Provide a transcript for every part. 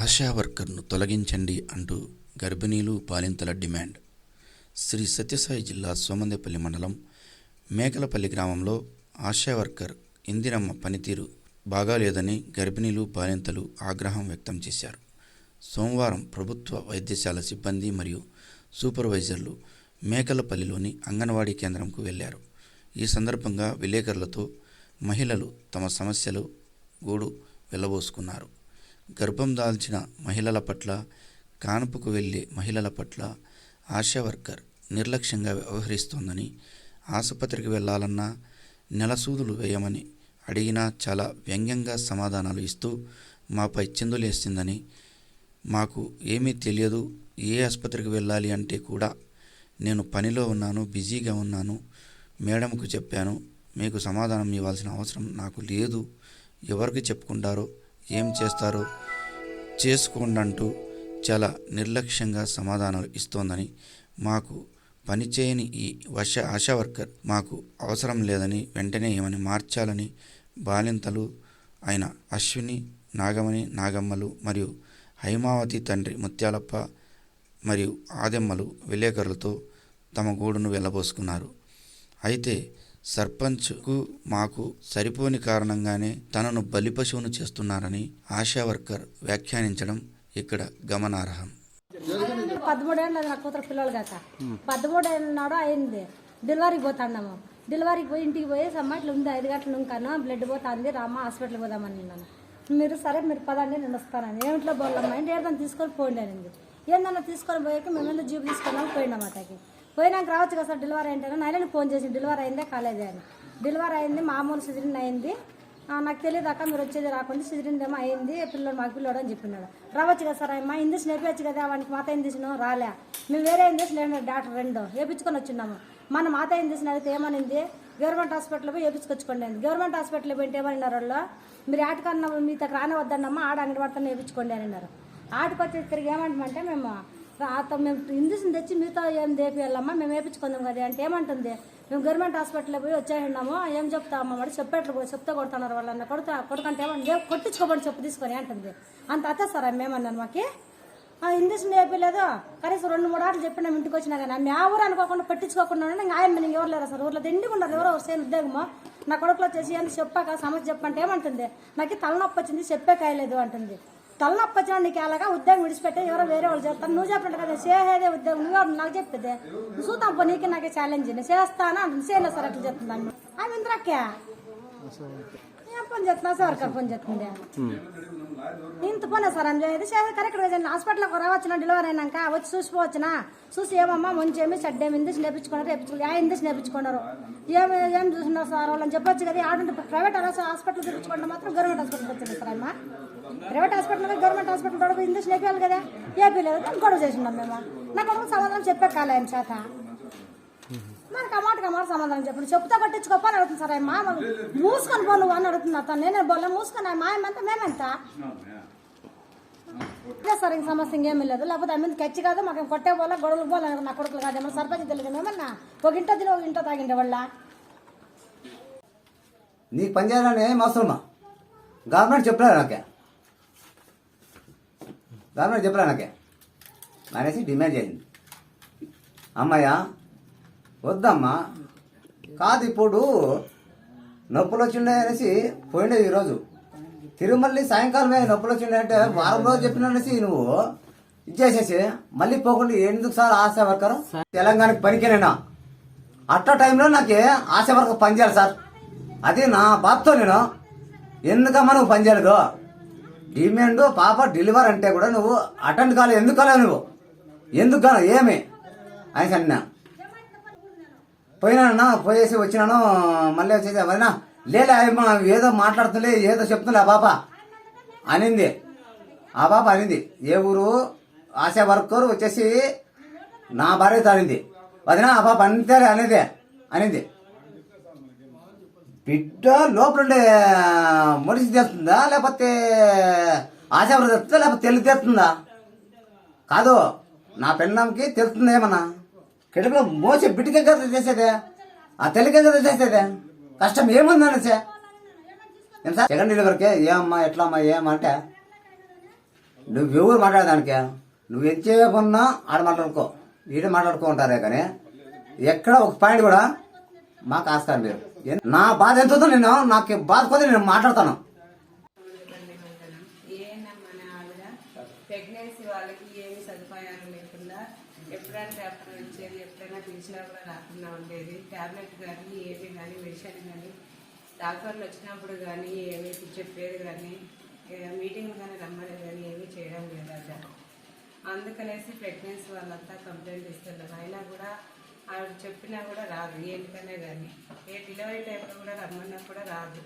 ఆశా వర్కర్ను తొలగించండి అంటూ గర్భిణీలు బాలింతల డిమాండ్. శ్రీ సత్యసాయి జిల్లా సోమందేపల్లి మండలం మేకలపల్లి గ్రామంలో ఆశా వర్కర్ ఇందిరమ్మ పనితీరు బాగాలేదని గర్భిణీలు బాలింతలు ఆగ్రహం వ్యక్తం చేశారు. సోమవారం ప్రభుత్వ వైద్యశాల సిబ్బంది మరియు సూపర్వైజర్లు మేకలపల్లిలోని అంగన్వాడీ కేంద్రంకు వెళ్లారు. ఈ సందర్భంగా విలేకరులతో మహిళలు తమ సమస్యలు గూడు వెళ్లబోసుకున్నారు. గర్భం దాల్చిన మహిళల పట్ల, కాన్పుకు వెళ్లే మహిళల పట్ల ఆశా వర్కర్ నిర్లక్ష్యంగా వ్యవహరిస్తోందని, ఆసుపత్రికి వెళ్లాలన్నా నెలసూదులు వేయమని అడిగినా చాలా వ్యంగ్యంగా సమాధానాలు ఇస్తూ మాపై చిందులేస్తుందని, మాకు ఏమీ తెలియదు, ఏ ఆసుపత్రికి వెళ్ళాలి అంటే కూడా నేను పనిలో ఉన్నాను, బిజీగా ఉన్నాను, మేడంకు చెప్పాను, మీకు సమాధానం ఇవ్వాల్సిన అవసరం నాకు లేదు, ఎవరికి చెప్పుకుంటారో ఏం చేస్తారో చేసుకోండి అంటూ చాలా నిర్లక్ష్యంగా సమాధానాలు ఇస్తోందని, మాకు పనిచేయని ఈ ఆశా వర్కర్ మాకు అవసరం లేదని, వెంటనే ఏమని మార్చాలని బాలింతలు అయిన అశ్విని, నాగమణి, నాగమ్మలు మరియు హైమావతి తండ్రి ముత్యాలప్ప మరియు ఆదెమ్మలు విలేకరులతో తమ గూడును వెళ్ళబోసుకున్నారు. అయితే సర్పంచ్కు మాకు సరిపోని కారణంగానే తనను బలిపశువును చేస్తున్నారని ఆశా వర్కర్ వ్యాఖ్యానించడం ఇక్కడ గమనార్హం. 13 ఏళ్ళు నా కూతురు పిల్లలు కాక 13 ఏళ్ళ నాడు అయింది. డెలివరీకి పోతాన్నాము. డెలివరీకి పోయి ఇంటికి పోయి సమ్మాట్లు ఉంది, 5 గంటలు ఉంటాను, బ్లడ్ పోతుంది, రామ్మ హాస్పిటల్కి పోదామని నిన్నాను. మీరు పదండి, నేను వస్తానని. ఏమిట్లో బోళ్ళమ్మ అంటే ఏదైనా తీసుకొని పోండి అనింది. ఏందన్నా తీసుకొని పోయాక మేము జీపు తీసుకున్నాము, పోయినాం అతకి. పోయినాక రావచ్చు కదా సార్ డెలివరీ అయింటే నైనా ఫోన్ చేసి డెలివరీ అయిందే కాలేదే అని. డెలివరీ అయింది, మామూలు సిజరిన్ అయింది, నాకు తెలియదు అక్క, మీరు వచ్చేది రాకుండా సిజరిన్ ఏమో అయింది, పిల్లడు మాకు పిల్లడు అని చెప్పినాడు. రావచ్చు కదా సార్ అమ్మ, ఇంజక్షన్ వేపించచ్చు కదా, వానికి మాత ఇంజక్షన్ రాలే, మేము వేరే ఇంజక్షన్ ఏమన్నా డాక్టర్ 2 వేపించుకొని వచ్చినాము. మన మాత ఇంజక్షన్ అయితే ఏమనింది, గవర్నమెంట్ హాస్పిటల్ పోయి వేపించుకొచ్చుకోండి అండి. గవర్నమెంట్ హాస్పిటల్ పోయింటే ఏమన్నారు వాళ్ళు, మీరు ఆటకన్నా మీతో రానే వద్దన్నమ్మా, ఆడ అంగడి పడుతున్నా వేపించుకోండి అని అన్నారు. ఆటకు వచ్చి తిరిగి ఏమంటామంటే మేము ఇంజక్షన్ తెచ్చి మీతో ఏం దేపియాలమ్మా, మేము వేపించుకుందాం కదా అంటే ఏమంటుంది, మేము గవర్నమెంట్ హాస్పిటల్లో పోయి వచ్చేసినాము, ఏం చెప్తామమ్మా వాడు చెప్పేట్లు పోయి చెప్తే కొడుతున్నారు వాళ్ళన్న కొడుకంటే ఏమన్నా కొట్టించుకోబడి చెప్పు తీసుకొని అంటుంది. అంత అత్తే సార్ మేమన్నాను, మాకి ఇంజక్షన్ వేయలేదు, కనీసం 2-3 ఆటలు చెప్పినాం ఇంటికి వచ్చినా కానీ ఆమె ఆ ఊరు అనుకోకుండా పట్టించుకోకుండా ఇంకా ఆయన మీకు ఎవరు లేరా సార్ ఊర్లో తిండికి ఉండరు, ఎవరో సేమ్ ఉద్యోగమో. నా కొడుకులో వచ్చేసి అని చెప్పాక సమస్య చెప్పంటే ఏమంటుంది, నాకు తలనొప్పి వచ్చింది చెప్పే కాయలేదు అంటుంది. తలనొప్పి వచ్చినా నీకు అలాగా ఉద్యోగం విడిచిపెట్టే ఎవరో వేరే వాళ్ళు చేస్తాను, నువ్వు చెప్పినట్టు కదా చేసేదే ఉద్యోగం, నువ్వు నాకు చెప్తే చూద్దాం పో, నీకు నాకే ఛాలెంజ్ చేస్తానా అంటుంది. చేయలేదు సార్ అట్లా చెప్తుంది ఆమె ఇంద్రక్కే ఏం పని చేస్తున్నా సార్ పని చేస్తుంది ఇంత పని సార్ అని చేసేది కరెక్ట్గా హాస్పిటల్కి రావచ్చునా డెలివరీ అయినాక వచ్చి చూసిపోవచ్చునా, చూసి ఏమమ్మా మంచి ఏమి చెడ్డ ఏమి ఇంజక్షన్ నేర్పించుకున్నారు, ఇంజక్షన్ నేర్పించుకున్నారు, ఏం చూస్తున్నారు సార్ వాళ్ళని చెప్పొచ్చు కదా. ఆడుంటే ప్రైవేట్ హాస్పిటల్ చూపించుకుంటే మాత్రం గవర్నమెంట్ హాస్పిటల్కి వచ్చింది సార్ అమ్మ. ప్రైవేట్ హాస్పిటల్ గవర్నమెంట్ హాస్పిటల్ తోడు ఇంజక్షన్ వేయాలి కదా, ఏపీలేదు దాన్ని గొడవ చేసినాం మేము. నా కొడుకు సమాధానం చెప్పే కాలే ఆయన చేత, మనకు అమాట సమాధానం చెప్పండి, చెప్తా పట్టించుకోపని అడుగుతుంది సార్ అమ్మ. మూసుకొని పో నువ్వు అని అడుగుతుంది అతను, నేనే బోలే మూసుకొని మా ఏమంతా మేమెంత సార్ ఇంక సమస్య ఇంకేమీ లేదు. లేకపోతే ఆమె ఖర్చు కాదు, మాకు కొట్టే పోలే గొడవలు పోలే, నా కొడుకులు కాదు ఏమన్నా సర్పంచ్ తెలియదు ఏమన్నా ఒక ఇంట తిని ఒక ఇంట తాగిండే వాళ్ళ. నీకు పని చేయాలని ఏం అవసరమా, గవర్నమెంట్ చెప్పలే నాకే, గవర్నమెంట్ చెప్పలే నాకే అనేసి డిమాండ్ చేసింది. అమ్మాయ్యా వద్దమ్మా కాదు, ఇప్పుడు నొప్పులు వచ్చిండే అనేసి పోయిండే ఈరోజు తిరుమల్లి సాయంకాలమే నొప్పులు వచ్చిండే అంటే వారం రోజు చెప్పిన అనేసి నువ్వు ఇచ్చేసేసి మళ్ళీ పోకుండా ఎందుకు సార్ ఆశా వర్కర్ తెలంగాణకి పనికినేనా అట్ట టైంలో నాకు ఆశా వర్కర్ పనిచేయాలి సార్, అది నా బాధతో నేను ఎందుకమ్మా నువ్వు పనిచేయలేదు. డిమాండ్ పాప డెలివరీ అంటే కూడా నువ్వు అటెండ్ కాలేదు, ఎందుకు కాలేదు నువ్వు, ఎందుకు కాదు ఏమి అనేసి అన్నా. పోయినా పోయేసి వచ్చినాను, మళ్ళీ వచ్చేసి అదేనా లేలే ఏదో మాట్లాడుతులే ఏదో చెప్తులే ఆ పాప అనింది. ఆ పాప అనింది ఏ ఊరు ఆశా వర్కర్ వచ్చేసి నా భార్యతో అనింది. వదినా ఆ పాప అంతే అనేదే అనింది. బిడ్డ లోపలుండే మనిషి తెస్తుందా లేకపోతే ఆశా వర్కర్ తెస్తుందా లేకపోతే తెలి తెస్తుందా కాదు, నా పెన్నంకి తెలుస్తుంది ఏమన్నా కిటకలో మోసి బిడ్డకే కదా చేసేదే, ఆ తెలికే కదా చేసేదే, కష్టం ఏముంది అనేసి ఏం సార్ సెకండ్ డెలివరీకే ఏమమ్మా ఎట్లా అమ్మా ఏమంటే నువ్వెవరు మాట్లాడదానికే నువ్వు ఎంతసేపు ఉన్నా ఆడ మాట్లాడుకో ఈడ మాట్లాడుకో ఉంటారే కానీ ఎక్కడ ఒక పాయింట్ కూడా మాకు ఆస్కారం లేదు. నా బాధ ఎంత ఉందో నాకు బాధ కొద్ది నేను మాట్లాడతాను. మన ఆవిడ ప్రెగ్నెన్సీ వాళ్ళకి ఏమి సదుపాయాలు లేకుండా ఎప్పుడంటే అప్పుడు వచ్చేది, ఎప్పుడైనా పిలిచినా కూడా రాకుండా ఉండేది. ట్యాబ్లెట్ కానీ ఏమి కానీ మెడిసిన్ కానీ డాక్టర్లు వచ్చినప్పుడు కానీ ఏమి చెప్పేది కానీ మీటింగ్ కానీ రమ్మని కానీ ఏమీ చేయడం లేదట. అందుకనేసి ప్రెగ్నెన్సీ వాళ్ళంతా కంప్లైంట్ ఇస్తున్నారు. అయినా కూడా ఆవిడ చెప్పినా కూడా రాదు, ఏంటికనే కానీ ఏ డెలివరీ టైంలో కూడా రమ్మన్నా కూడా రాదు.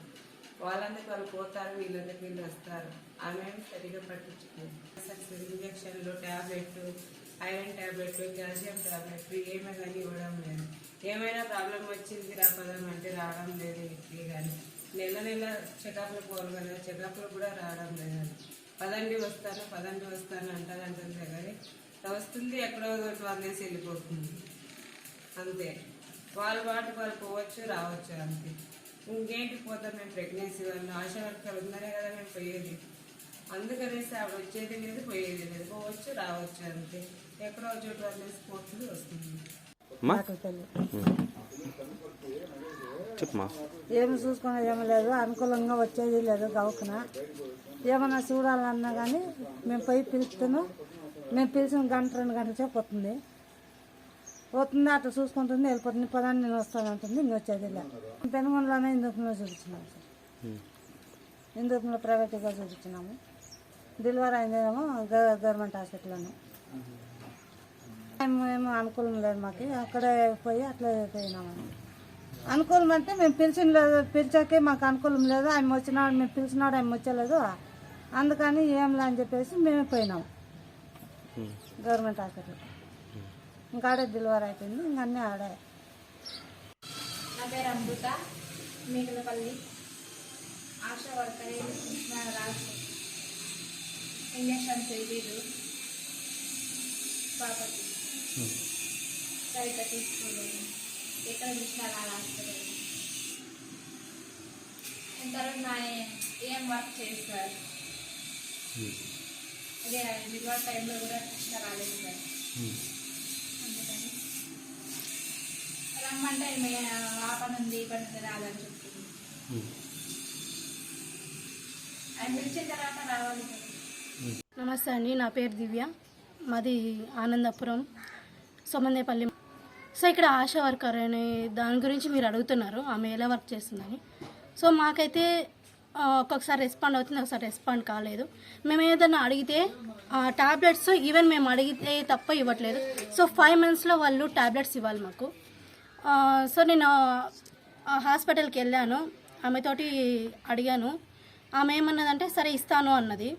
వాళ్ళందరికీ వాళ్ళు పోతారు, వీళ్ళందరికీ వీళ్ళు వస్తారు. ఆమె సరిగా పట్టించుకుంది. ఇంజక్షన్లు, ట్యాబ్లెట్లు, ఐరన్ ట్యాబ్లెట్లు, కాల్షియం ట్యాబ్లెట్లు ఏమీ కానీ ఇవ్వడం లేదు. ఏమైనా ప్రాబ్లం వచ్చింది రాపదం అంటే రావడం లేదు. ఇంటికి కానీ నెల నెల చెకప్లు పోవాలి కదా, చెకప్లు కూడా రావడం లేదు. పదండి వస్తాను అంటుంది కానీ వస్తుంది, ఎక్కడో వదిలేసి వెళ్ళిపోతుంది అంతే. వాళ్ళ వాటికి వాళ్ళు పోవచ్చు రావచ్చు అంతే. ఇంకేంటి పోతాం మేము ప్రెగ్నెన్సీ వాళ్ళు ఆశా వర్కర్ ఉందనే కదా మేము పోయేది. అందుకనేసి ఆవిడ వచ్చేది లేదు, పోయేది లేదు, పోవచ్చు రావచ్చు అంతే. ఎక్కడో చోటు వదిలేసి పోతుంది, వస్తుంది. ఏమి చూసుకునేది ఏమీ లేదు, అనుకూలంగా వచ్చేది లేదు. గవకున ఏమన్నా చూడాలన్నా కానీ మేము పోయి పిలుస్తున్నాం. మేము పిలిచిన గంట 2 గంటల సేపు వస్తుంది అట్లా చూసుకుంటుంది, వెళ్ళిపోతుంది. పదాన్ని నేను వస్తానంటుంది, ఇంక వచ్చేది లేదు. పెనుగొండలోనే ఇందుకులో చూపించినాము సార్. ఇందుకులో ప్రైవేట్గా చూపించినాము. డెలివరీ అయిందేమో గవర్నమెంట్ హాస్పిటల్లోనే. మేము అనుకూలం లేదు మాకు, అక్కడే పోయి అట్లా పోయినాము. అనుకూలం అంటే మేము పిలిచాకే మాకు అనుకూలం లేదు. ఆయన వచ్చినాడు, మేము పిలిచినాడు, ఆయన వచ్చలేదు. అందుకని ఏంలే అని చెప్పేసి మేము పోయినాము గవర్నమెంట్ హాస్పిటల్. ఇంకా ఆడే డెలివరీ అయిపోయింది, ఇంక అన్నీ ఆడే. నా పేరు అమృత, మేకలపల్లి ఆశా వర్కర్. రాజు ఇంజక్షన్ తెలీదు పాపకి సరిగ్గా తీసుకోలేదు. ఎక్కడ చూసినా హాస్పిటల్ ఇంతవరకు నా ఏం వర్క్ చేస్తారు. అదే డెలివరీ టైంలో కూడా కష్టం రాలేదు సార్. అందుకని రమ్మంటే ఆ పని ఉంది ఈ పని ఉంది రాదని చెప్తుంది. ఆయన పిలిచిన తర్వాత రావాలి. నమస్తే అండి, నా పేరు దివ్య, మాది ఆనందపురం సోమందేపల్లి. సో ఇక్కడ ఆశా వర్కర్ అనే దాని గురించి మీరు అడుగుతున్నారు, ఆమె ఎలా వర్క్ చేస్తుందని. సో మాకైతే ఒక్కొక్కసారి రెస్పాండ్ అవుతుంది, ఒకసారి రెస్పాండ్ కాలేదు. మేము ఏదైనా అడిగితే టాబ్లెట్స్ ఈవెన్ మేము అడిగితే తప్ప ఇవ్వట్లేదు. సో 5 monthsలో వాళ్ళు టాబ్లెట్స్ ఇవ్వాలి మాకు. సో నేను హాస్పిటల్కి వెళ్ళాను, ఆమెతోటి అడిగాను. ఆమె ఏమన్నదంటే సరే ఇస్తాను అన్నది.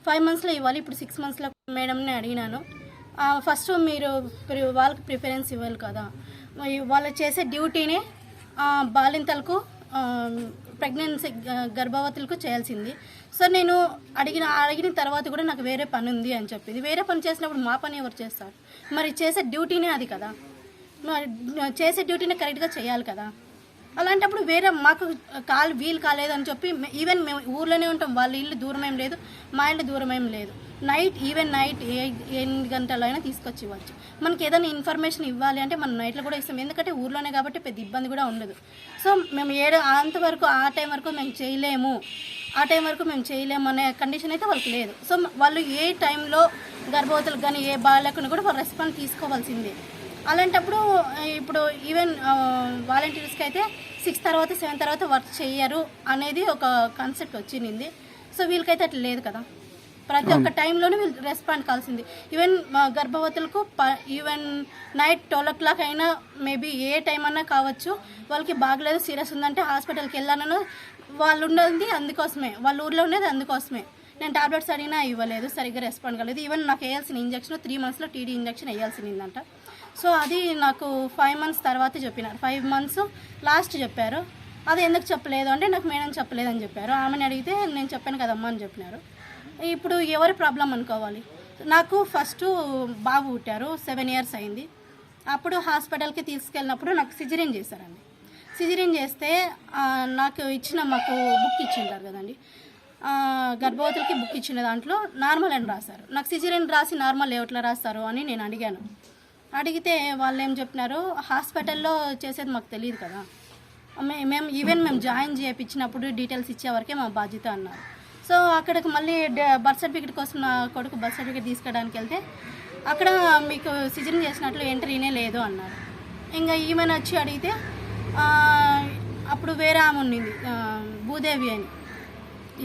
5 monthsలో ఇవ్వాలి, ఇప్పుడు 6 monthsలో మేడంని అడిగినాను. ఫస్ట్ మీరు వాళ్ళకి ప్రిఫరెన్స్ ఇవ్వాలి కదా, వాళ్ళు చేసే డ్యూటీనే బాలింతలకు ప్రెగ్నెన్సీ గర్భవతులకు చేయాల్సింది. సో నేను అడిగిన తర్వాత కూడా నాకు వేరే పని ఉంది అని చెప్పింది. వేరే పని చేసినప్పుడు మా పని ఎవరు చేస్తారు? మరి చేసే డ్యూటీనే అది కదా, చేసే డ్యూటీనే కరెక్ట్గా చేయాలి కదా. అలాంటప్పుడు వేరే మాకు వీలు కాలేదని చెప్పి ఈవెన్ మేము ఊర్లోనే ఉంటాం, వాళ్ళ ఇల్లు దూరం ఏం లేదు, మా ఇల్లు దూరం ఏం లేదు. నైట్ 8 గంటలైనా తీసుకొచ్చి ఇవ్వచ్చు. మనకి ఏదైనా ఇన్ఫర్మేషన్ ఇవ్వాలి అంటే మనం నైట్లో కూడా ఇస్తాం, ఎందుకంటే ఊర్లోనే కాబట్టి పెద్ద ఇబ్బంది కూడా ఉండదు. సో మేము అంతవరకు ఆ టైం వరకు మేము చేయలేము అనే కండిషన్ అయితే వాళ్ళకి లేదు. సో వాళ్ళు ఏ టైంలో గర్భవతులకు కానీ ఏ బాలకుని కూడా వాళ్ళు రెస్పాన్స్ తీసుకోవాల్సిందే. అలాంటప్పుడు ఇప్పుడు ఈవెన్ వాలంటీర్స్కి అయితే 6 తర్వాత 7 తర్వాత వర్క్ చేయరు అనేది ఒక కాన్సెప్ట్ వచ్చింది. సో వీళ్ళకైతే అట్లా లేదు కదా, ప్రతి ఒక్క టైంలోనే వీళ్ళు రెస్పాండ్ కావాల్సింది. ఈవెన్ గర్భవతులకు ఈవెన్ నైట్ 12 o'clock అయినా మేబీ ఏ టైం అన్నా కావచ్చు. వాళ్ళకి బాగలేదు, సీరియస్ ఉందంటే హాస్పిటల్కి వెళ్ళానని వాళ్ళు ఉండేది అందుకోసమే, వాళ్ళ ఊర్లో ఉండేది అందుకోసమే. నేను టాబ్లెట్స్ అడిగినా ఇవ్వలేదు, సరిగ్గా రెస్పాండ్ కాలేదు. ఈవెన్ నాకు వేయాల్సిన ఇంజక్షన్ 3 monthsలో టీడీ ఇంజక్షన్ వేయాల్సిందంట. సో అది నాకు 5 months తర్వాత చెప్పినారు. 5 months లాస్ట్ చెప్పారు. అది ఎందుకు చెప్పలేదు అంటే నాకు మేడం చెప్పలేదని చెప్పారు. ఆమెను అడిగితే నేను చెప్పాను కదమ్మా అని చెప్పినారు. ఇప్పుడు ఎవరి ప్రాబ్లం అనుకోవాలి? నాకు ఫస్ట్ బాబు పుట్టారు, 7 years అయింది. అప్పుడు హాస్పిటల్కి తీసుకెళ్ళినప్పుడు నాకు సిజరీన్ చేశారండి. సిజరీన్ చేస్తే నాకు మాకు బుక్ ఇచ్చింటారు కదండి, గర్భవతులకి బుక్ ఇచ్చిన దాంట్లో నార్మల్ అని రాశారు. నాకు సిజేరియన్ రాసి నార్మల్ ఎట్లా రాస్తారు అని నేను అడిగాను. అడిగితే వాళ్ళు ఏం చెప్పినారు, హాస్పిటల్లో చేసేది మాకు తెలియదు కదా, మేము జాయిన్ చేయించినప్పుడు డీటెయిల్స్ ఇచ్చేవరకే మా బాధ్యత అన్నారు. సో అక్కడికి మళ్ళీ బర్త్ సర్టిఫికేట్ కోసం నా కొడుకు బర్త్ సర్టిఫికేట్ తీసుకోవడానికి వెళ్తే అక్కడ మీకు సిజరీన్ చేసినట్లు ఎంట్రీనే లేదు అన్నారు. ఇంకా ఈమెను వచ్చి అడిగితే అప్పుడు వేరే ఆమె ఉండింది భూదేవి అని,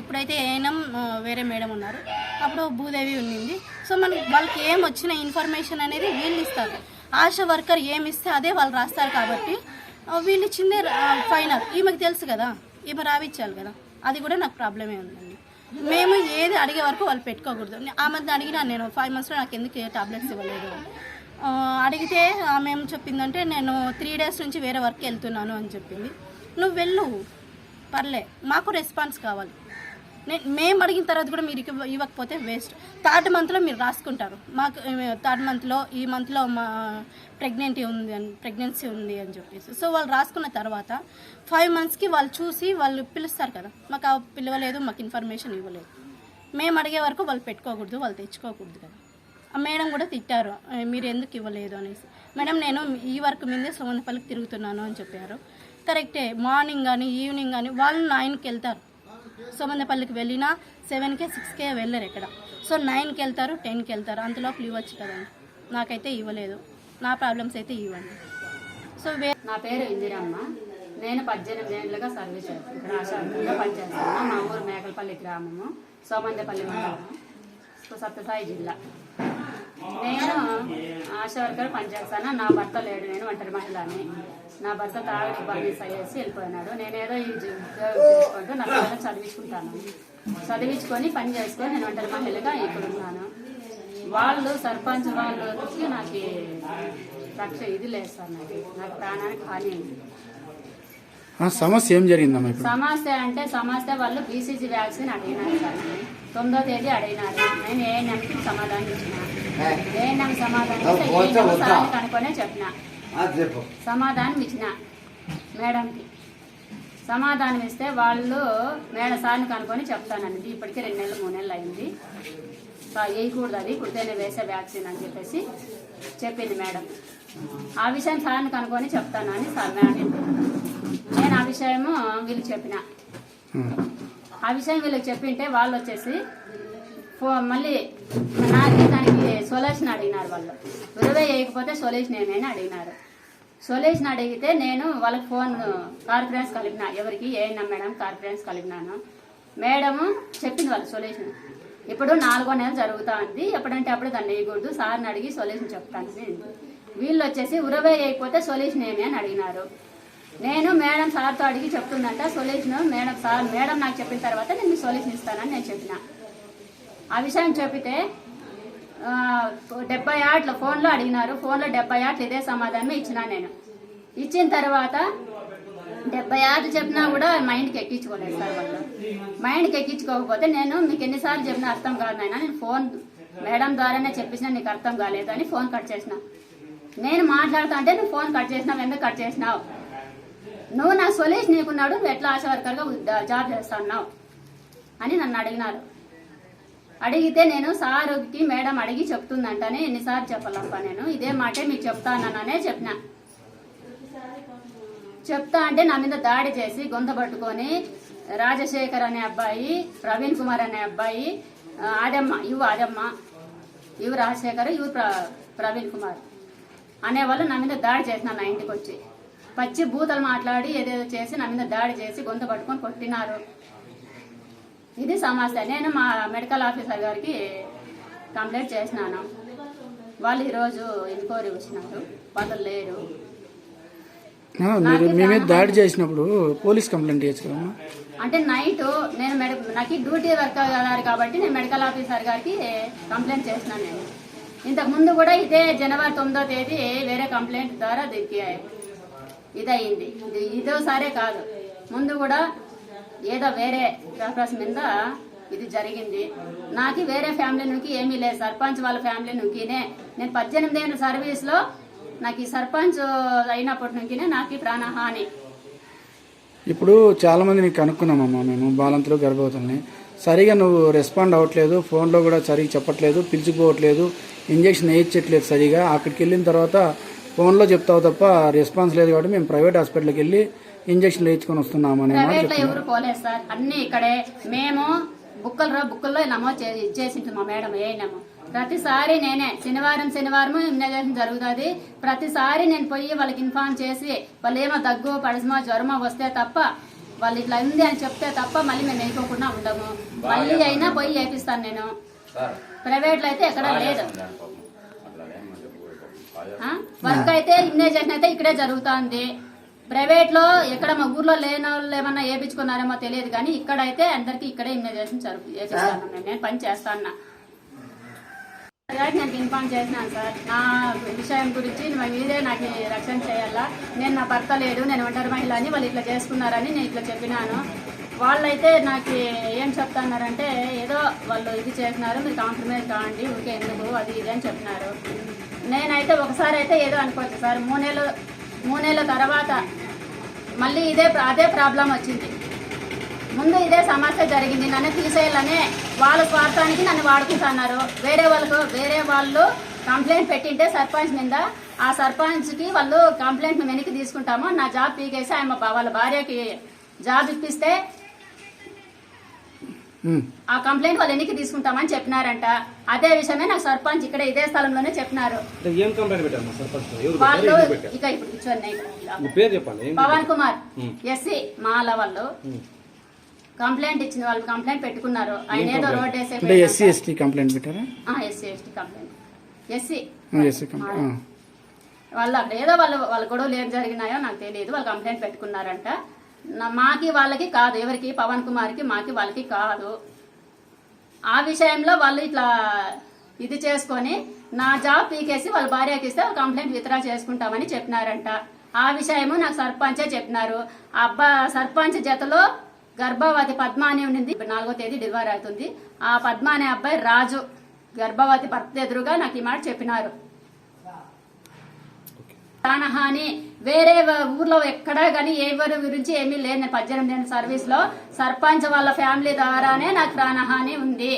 ఇప్పుడైతే ఏఎన్ఎం వేరే మేడం ఉన్నారు, అప్పుడు భూదేవి ఉండింది. సో మనకి వాళ్ళకి ఏం వచ్చిన ఇన్ఫర్మేషన్ అనేది వీళ్ళు ఇస్తారు. ఆశా వర్కర్ ఏమి ఇస్తే అదే వాళ్ళు రాస్తారు కాబట్టి వీళ్ళు ఇచ్చిందే ఫైనల్. ఈమెకు తెలుసు కదా, ఈమె రావిచ్చాలి కదా, అది కూడా నాకు ప్రాబ్లమే ఉందండి. మేము ఏది అడిగే వరకు వాళ్ళు పెట్టుకోకూడదు. ఆమె అడిగినా నేను 5 monthsలో నాకు ఎందుకు టాబ్లెట్స్ ఇవ్వలేదు అడిగితే ఆమె ఏం చెప్పిందంటే నేను 3 days నుంచి వేరే వర్క్ వెళ్తున్నాను అని చెప్పింది. నువ్వు వెళ్ళు పర్లే, మాకు రెస్పాన్స్ కావాలి. మేము అడిగిన తర్వాత కూడా మీరు ఇవ్వకపోతే వేస్ట్. 3rd monthలో మీరు రాసుకుంటారు, మాకు 3rd monthలో ఈ మంత్లో మా ప్రెగ్నెన్సీ ఉంది అని చెప్పేసి. సో వాళ్ళు రాసుకున్న తర్వాత 5 monthsకి వాళ్ళు చూసి వాళ్ళు పిలుస్తారు కదా, మాకు పిలవలేదు, మాకు ఇన్ఫర్మేషన్ ఇవ్వలేదు. మేము అడిగే వరకు వాళ్ళు పెట్టుకోకూడదు, వాళ్ళు తెచ్చుకోకూడదు కదా. ఆ మేడం కూడా తిట్టారు, మీరు ఎందుకు ఇవ్వలేదు అనేసి. మేడం నేను ఈ వర్క్ మీదే సోమనపల్లికి తిరుగుతున్నాను అని చెప్పారు. కరెక్టే, మార్నింగ్ కానీ ఈవినింగ్ కానీ వాళ్ళు 9కి వెళ్తారు. సోమందపల్లికి వెళ్ళినా 7కే 6కే వెళ్ళరు ఎక్కడ. సో 9కి వెళ్తారు, 10కి వెళ్తారు, అంతలోపు ఇవ్వచ్చు కదండి. నాకైతే ఇవ్వలేదు, నా ప్రాబ్లమ్స్ అయితే ఇవ్వండి. సో నా పేరు ఇందిరమ్మ. నేను 18 ఏళ్ళుగా సర్వీస్ ఇక్కడ ఆశాగా పనిచేస్తాను. మా ఊరు మేకలపల్లి గ్రామము, సోమందపల్లి మండలము, సత్యసాయి జిల్లా. నేను ఆశా వర్కర్ పనిచేస్తాను. నా భర్త లేడు, నేను ఒంటరి మహిళని. నా భర్త తాగి బర్నీస్ అయ్యేసి వెళ్ళిపోయినాడు. నేనేదో ఈ ఉద్యోగం చేసుకుంటూ నా పిల్లలను చదివించుకుంటాను. చదివించుకొని పని చేసుకొని నేను ఒంటరి మహిళగా ఇక్కడ ఉన్నాను. వాళ్ళు సర్పంచ్ వాళ్ళకి నాకు రక్ష ఇది లేదు సార్, నాకు ప్రాణానికి హాని ఉంది. సమస్య ఏం జరిగిందమ్మా? సమస్య వాళ్ళు బీసీజీ వ్యాక్సిన్ అడిగినారు సార్. 9వ తేదీ అడిగినారు. నేను ఏఎన్ఎంకి సమాధానం ఇచ్చిన. ఏఎన్ఎం సమాధానం సార్ని కనుక్కొనే చెప్పిన. సమాధానం ఇచ్చిన మేడంకి. సమాధానం ఇస్తే వాళ్ళు మేడం సార్ని కనుక్కొని చెప్తానండి, ఇప్పటికీ 2 నెలలు 3 నెలలు అయింది, వేయకూడదు, అది కుడితేనే వేసే వ్యాక్సిన్ అని చెప్పేసి చెప్పింది మేడం. ఆ విషయం సార్ని కనుక్కొని చెప్తానని సార్ మేడం. నేను ఆ విషయము వీళ్ళకి చెప్పిన. ఆ విషయం వీళ్ళకి చెప్పింటే వాళ్ళు వచ్చేసి మళ్ళీ దానికి సొల్యూషన్ అడిగినారు. వాళ్ళు 20 వేయకపోతే సొల్యూషన్ ఏమైనా అడిగినారు. సొల్యూషన్ అడిగితే నేను వాళ్ళకి ఫోన్ కాన్ఫరెన్స్ కలిపినా. ఎవరికి? ఏఎన్ఎం మేడం కాన్ఫరెన్స్ కలిపినాను. మేడము చెప్పింది వాళ్ళు సొల్యూషన్. ఇప్పుడు 4వ నెల జరుగుతూ ఉంది, ఎప్పుడంటే అప్పుడు దాన్ని వేయకూడదు, సార్ని అడిగి సొల్యూషన్ చెప్తాను. వీళ్ళు వచ్చేసి 20 వేయకపోతే సొల్యూషన్ ఏమి అని అడిగినారు. నేను మేడం సార్తో అడిగి చెప్తుందంట సొల్యూషన్. మేడం నాకు చెప్పిన తర్వాత నేను మీ సొల్యూషన్ ఇస్తానని నేను చెప్పిన. ఆ విషయం చెప్పితే 70 ఆటలు ఫోన్లో అడిగినారు. ఫోన్లో 70 ఆటలు ఇదే సమాధానమే ఇచ్చినా. నేను ఇచ్చిన తర్వాత 70 ఆటలు చెప్పినా కూడా మైండ్కి ఎక్కించుకోలేదు సార్ వాళ్ళు. మైండ్కి ఎక్కించుకోకపోతే నేను మీకు ఎన్నిసార్లు చెప్పినా అర్థం కాదు నాయనా, నేను ఫోన్ మేడం ద్వారానే చెప్పేసినా నీకు అర్థం కాలేదు అని ఫోన్ కట్ చేసిన. నేను మాట్లాడుతా అంటే నువ్వు ఫోన్ కట్ చేసినావు, ఎందుకు కట్ చేసినావు, నువ్వు నా సొల్యూషన్ నీకున్నాడు, నువ్వు ఎట్లా ఆశా వర్కర్గా జాబ్ చేస్తున్నావు అని నన్ను అడిగినారు. అడిగితే నేను సార్కి మేడం అడిగి చెప్తుందంటనే ఎన్నిసార్లు చెప్పాలప్ప, నేను ఇదే మాటే మీకు చెప్తాననే చెప్పిన. చెప్తా అంటే నా మీద దాడి చేసి గొంత పట్టుకొని రాజశేఖర్ అనే అబ్బాయి, ప్రవీణ్ కుమార్ అనే అబ్బాయి, ఆదమ్మ ఇవి రాజశేఖర్, ఇవి ప్రవీణ్ కుమార్ అనేవాళ్ళు నా మీద దాడి చేసిన. నా ఇంటికి వచ్చి పచ్చి బూతలు మాట్లాడి ఏదేదో చేసి నా మీద దాడి చేసి గొంత పట్టుకొని కొట్టినారు. ఇది సమస్య. నేను మా మెడికల్ ఆఫీసర్ గారికి కంప్లైంట్ చేసినాను. వాళ్ళు ఈరోజు ఎంక్వైరీ వచ్చినారు, వాళ్ళు లేరు. మేమే దాడి చేసినప్పుడు పోలీస్ కంప్లైంట్ చేయొచ్చు అంటే నైట్ నేను నాకు డ్యూటీ వర్క్ గారు కాబట్టి నేను మెడికల్ ఆఫీసర్ గారికి కంప్లైంట్ చేసినాను. నేను ఇంతకు ముందు కూడా ఇదే జనవరి 9వ తేదీ వేరే కంప్లైంట్ ద్వారా దీనికి ఇదయింది. ఇదోసారే కాదు, ముందు కూడా ఏదో వేరే పర్పస్ మీద ఇది జరిగింది. నాకు వేరే ఫ్యామిలీ నుంచి ఏమీ లేదు, సర్పంచ్ వాళ్ళ ఫ్యామిలీ నుంచినే. నేను 18 ఏళ్ళ సర్వీస్లో నాకు ఈ సర్పంచ్ అయినప్పటి నుంచినే నాకు ఈ ప్రాణహాని. ఇప్పుడు చాలా మందిని కనుక్కున్నామమ్మా మేము, బాలంతులు గర్భవతుల్ని. సరిగా నువ్వు రెస్పాండ్ అవ్వట్లేదు, ఫోన్లో కూడా సరిగా చెప్పట్లేదు, పిలుచుకోవట్లేదు, ఇంజక్షన్ వేయించట్లేదు సరిగా. అక్కడికి వెళ్ళిన తర్వాత ఫోన్లో చెప్తావు తప్ప రెస్పాన్స్ లేదు కాబట్టి మేము ప్రైవేట్ హాస్పిటల్కి వెళ్ళి ఇంజక్షన్లు వేయించుకొని వస్తున్నాము అనే మాట ప్రైవేట్ లో చెప్తున్నారు. ఎవరు పోలేదు సార్, అన్ని ఇక్కడే మేము బుక్కల్లో నమోదు చేసింది మా మేడం ఏనాము. ప్రతిసారి నేనే శనివారం ఇమ్యునైజేషన్ జరుగుతుంది. ప్రతిసారి నేను పోయి వాళ్ళకి ఇన్ఫార్మ్ చేసి వాళ్ళు ఏమో దగ్గు పడిసమో జ్వరమో వస్తే తప్ప వాళ్ళు ఇట్లా ఉంది అని చెప్తే తప్ప మళ్ళీ మేము వేయకోకుండా ఉండము. మళ్ళీ అయినా పోయి వేపిస్తాను నేను. ప్రైవేట్ లో అయితే ఎక్కడ లేదు. వర్క్ అయితే ఇమ్యునైజేషన్ అయితే ఇక్కడే జరుగుతుంది. ప్రైవేట్ లో ఎక్కడ మా ఊర్లో లేని వాళ్ళు ఏమన్నా వేయించుకున్నారేమో తెలియదు కానీ ఇక్కడైతే అందరికి ఇక్కడే ఇమ్యునైజేషన్ వేపిస్తాను. నేను పని చేస్తాను. నేను ఇన్ఫార్మ్ చేసినాను సార్, నా విషయం గురించి మీరే నాకు రక్షణ చేయాలా, నేను నా భర్త లేడు, నేను ఒంటరి మహిళ అని వాళ్ళు ఇట్లా చేసుకున్నారని నేను ఇట్లా చెప్పినాను. వాళ్ళైతే నాకు ఏం చెప్తున్నారంటే ఏదో వాళ్ళు ఇది చేసినారు, మీరు కాంప్రమైజ్ కావండి, ఊరికే ఎందుకు అది ఇది అని చెప్పినారు. నేనైతే ఒకసారి అయితే ఏదో అనుకోవచ్చు సార్, మూడు నెలల తర్వాత మళ్ళీ అదే ప్రాబ్లం వచ్చింది. ముందు ఇదే సమస్య జరిగింది, నన్ను తీసేయాలనే వాళ్ళ స్వార్థానికి నన్ను వాడుకుంటున్నారు. వేరే వాళ్ళు కంప్లైంట్ పెట్టింటే సర్పంచ్ మీద, ఆ సర్పంచ్కి వాళ్ళు కంప్లైంట్ మేము వెనక్కి తీసుకుంటాము, నా జాబ్ పీకేసి వాళ్ళ భార్యకి జాబ్ ఇప్పిస్తే ఆ కంప్లైంట్ వాళ్ళు వెనక్కి తీసుకుంటామని చెప్పినారంట. అదే విషయమే నాకు సర్పంచ్ ఇక్కడ ఇదే స్థలంలోనే చెప్పినారు. వాళ్ళు ఇక ఇప్పుడు కూర్చొని పవన్ కుమార్ ఎస్సీ మాల వాళ్ళు కంప్లైంట్ ఇచ్చిన వాళ్ళు కంప్లైంట్ పెట్టుకున్నారు. ఆయన ఏదో రోడ్ ఎస్సీ ఎస్టీ కంప్లైంట్ పెట్టారా? ఎస్సీ ఎస్టీ కంప్లైంట్ ఎస్సీ వాళ్ళు అక్కడ ఏదో వాళ్ళ గొడవలు ఏం జరిగినాయో నాకు తెలియదు. వాళ్ళు కంప్లైంట్ పెట్టుకున్నారంట. మాకి వాళ్ళకి కాదు, ఎవరికి పవన్ కుమార్కి మాకి వాళ్ళకి కాదు. ఆ విషయంలో వాళ్ళు ఇట్లా ఇది చేసుకొని నా జాబ్ పీకేసి వాళ్ళ భార్యకి ఇస్తే కంప్లైంట్ విత్డ్రా చేసుకుంటామని చెప్పినారంట. ఆ విషయము నాకు సర్పంచే చెప్పినారు. సర్పంచ్ జతలో గర్భవతి పద్మ అని ఉండింది. 4వ తేదీ డెలివరీ అవుతుంది. ఆ పద్మ అనే అబ్బాయి రాజు గర్భవతి భర్త ఎదురుగా నాకు ఈ మాట చెప్పినారు. ప్రాణహాని వేరే ఊర్లో ఎక్కడా కానీ ఎవరి గురించి ఏమీ లేదు. నేను 18 ఏళ్ళ సర్వీస్ లో సర్పంచ్ వాళ్ళ ఫ్యామిలీ ద్వారానే నాకు ప్రాణహాని ఉంది.